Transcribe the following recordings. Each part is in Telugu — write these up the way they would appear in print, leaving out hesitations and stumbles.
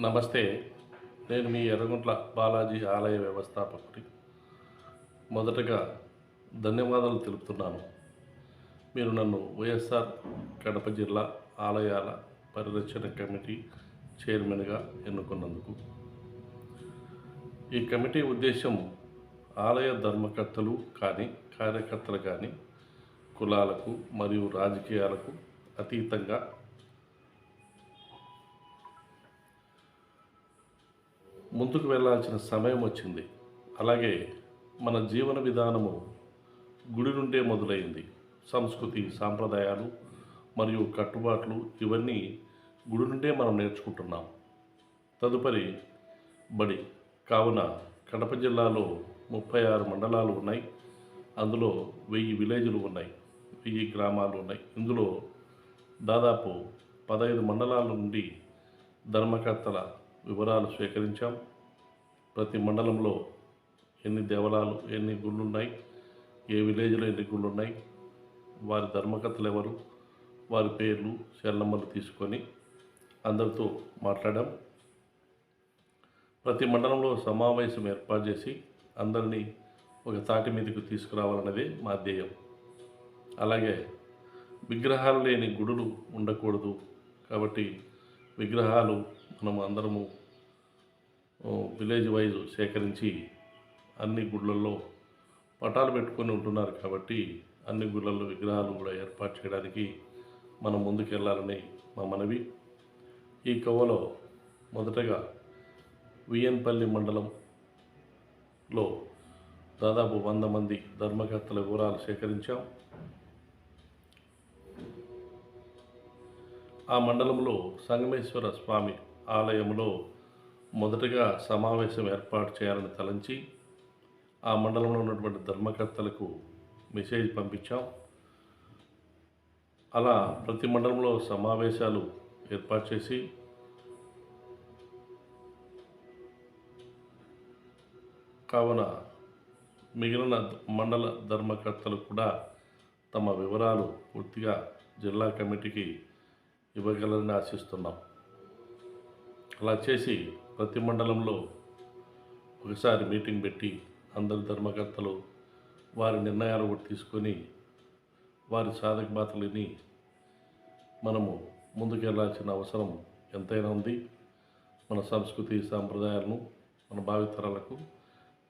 నమస్తే. నేను మీ ఎర్రగుంట్ల బాలాజీ ఆలయ వ్యవస్థాపకుడి. మొదటగా ధన్యవాదాలు తెలుపుతున్నాను. మీరు నన్ను వైఎస్ఆర్ కడప జిల్లా ఆలయాల పరిరక్షణ కమిటీ చైర్మన్గా ఎన్నుకున్నందుకు. ఈ కమిటీ ఉద్దేశం ఆలయ ధర్మకర్తలు కానీ, కార్యకర్తలు కానీ కులాలకు మరియు రాజకీయాలకు అతీతంగా ముందుకు వెళ్ళాల్సిన సమయం వచ్చింది. అలాగే మన జీవన విధానము గుడి నుండే మొదలైంది. సంస్కృతి, సాంప్రదాయాలు మరియు కట్టుబాట్లు ఇవన్నీ గుడి నుండే మనం నేర్చుకుంటున్నాం. తదుపరి బడి. కావున కడప జిల్లాలో 36 మండలాలు ఉన్నాయి. అందులో 1000 విలేజ్లు ఉన్నాయి, 1000 గ్రామాలు ఉన్నాయి. ఇందులో దాదాపు 15 మండలాల నుండి ధర్మకర్తల వివరాలు స్వీకరించాం. ప్రతి మండలంలో ఎన్ని దేవాలయాలు, ఎన్ని గుళ్ళు ఉన్నాయి, ఏ విలేజ్లో ఎన్ని గుళ్ళు ఉన్నాయి, వారి ధర్మకర్తలు ఎవరు, వారి పేర్లు, సెల్ నంబర్లు తీసుకొని అందరితో మాట్లాడాం. ప్రతి మండలంలో సమావేశం ఏర్పాటు చేసి అందరినీ ఒక తాటి మీదకు తీసుకురావాలన్నదే మా ధ్యేయం. అలాగే విగ్రహాలు లేని గుడులు ఉండకూడదు. కాబట్టి విగ్రహాలు మనం అందరము విలేజ్ వైజ్ సేకరించి అన్ని గుళ్ళల్లో పటాలు పెట్టుకొని ఉంటున్నారు. కాబట్టి అన్ని గుళ్ళల్లో విగ్రహాలు కూడా ఏర్పాటు చేయడానికి మనం ముందుకెళ్ళాలని మా మనవి. ఈ కోవలో మొదటగా విఎన్పల్లి మండలంలో దాదాపు 100 మంది ధర్మకర్తల వివరాలు సేకరించాం. ఆ మండలంలో సంగమేశ్వర స్వామి ఆలయంలో మొదటగా సమావేశం ఏర్పాటు చేయాలని తలంచి ఆ మండలంలో ఉన్నటువంటి ధర్మకర్తలకు మెసేజ్ పంపించాం. అలా ప్రతి మండలంలో సమావేశాలు ఏర్పాటు చేసి కావున మిగిలిన మండల ధర్మకర్తలు కూడా తమ వివరాలు పూర్తిగా జిల్లా కమిటీకి ఇవ్వగలరని ఆశిస్తున్నాం. అలా చేసి ప్రతి మండలంలో ఒకసారి మీటింగ్ పెట్టి అందరి ధర్మకర్తలు వారి నిర్ణయాలు కూడా తీసుకొని వారి సాధక బాధలని మనము ముందుకెళ్లాల్సిన అవసరం ఎంతైనా ఉంది. మన సంస్కృతి సాంప్రదాయాలను మన భావితరాలకు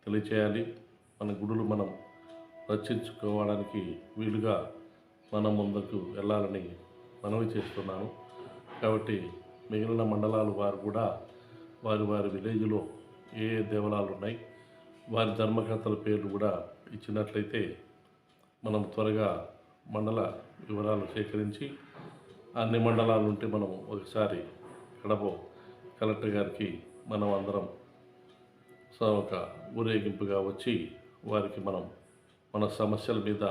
తెలియచేయాలి. మన గుడులు మనం రక్షించుకోవడానికి వీలుగా మనం ముందుకు వెళ్ళాలని మనవి చేస్తున్నాను. కాబట్టి మిగిలిన మండలాలు వారు కూడా వారి వారి విలేజ్లో ఏ దేవాలయాలు ఉన్నాయి, వారి ధర్మకర్తల పేర్లు కూడా ఇచ్చినట్లయితే మనం త్వరగా మండల వివరాలు సేకరించి అన్ని మండలాలు ఉంటే మనం ఒకసారి కడప కలెక్టర్ గారికి మనం అందరం ఒక ఊరేగింపుగా వచ్చి వారికి మనం మన సమస్యల మీద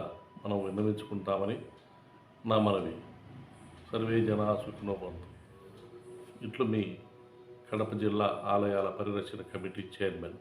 మనం విన్నవించుకుంటామని నా మనవి. సర్వే జనా సుఖినో భవంతు. ఇట్లు మీ కడప జిల్లా ఆలయాల పరిరక్షణ కమిటీ చైర్మన్.